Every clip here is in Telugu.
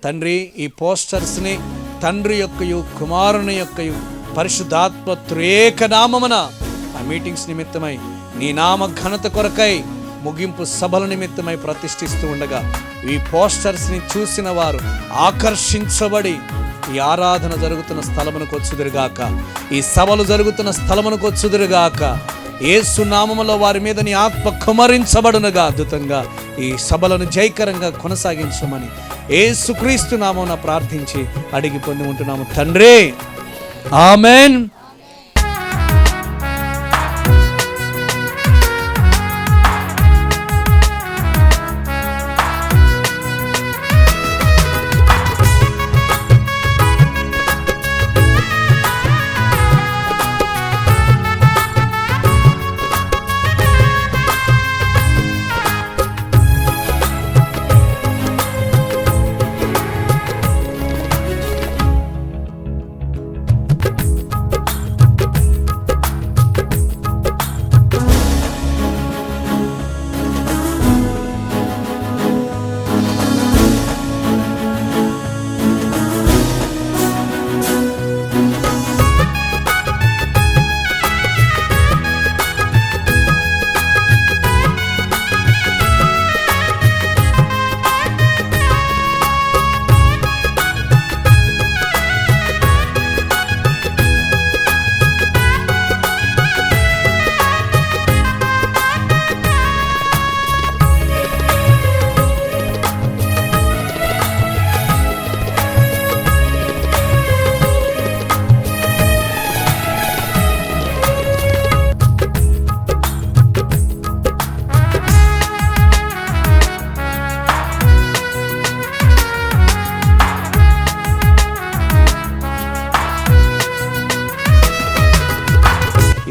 తండ్రి, ఈ పోస్టర్స్ని తండ్రి యొక్కయు కుమారుని యొక్కయు పరిశుద్ధాత్మ త్రియేక నామమున ఆ మీటింగ్స్ నిమిత్తమై నీ నామ ఘనత కొరకై ముగింపు సభల నిమిత్తమై ప్రతిష్ఠిస్తూ ఉండగా ఈ పోస్టర్స్ని చూసిన వారు ఆకర్షించబడి ఈ ఆరాధన జరుగుతున్న స్థలమునకు వచ్చుదురుగాక, ఈ సభలు జరుగుతున్న స్థలమునకు వచ్చుదురుగాక. యేసు నామములో వారి మీద నీ ఆత్మ కుమ్మరించబడునుగా. అద్భుతంగా ఈ సభలను జయకరంగా కొనసాగించమని యేసుక్రీస్తు నామమున ప్రార్థించి అడిగి పొంది ఉంటున్నాము తండ్రి, ఆమెన్.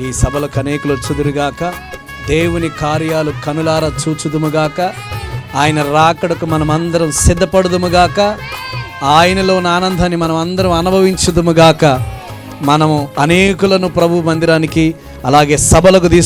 ఈ సభలకు అనేకులు వచ్చుదురుగాక, దేవుని కార్యాలు కనులారా చూచుదుముగాక, ఆయన రాకడకు మనమందరం సిద్ధపడుదుముగాక, ఆయనలోని ఆనందాన్ని మనం అందరం అనుభవించుదుముగాక. మనము అనేకులను ప్రభు మందిరానికి అలాగే సభలకు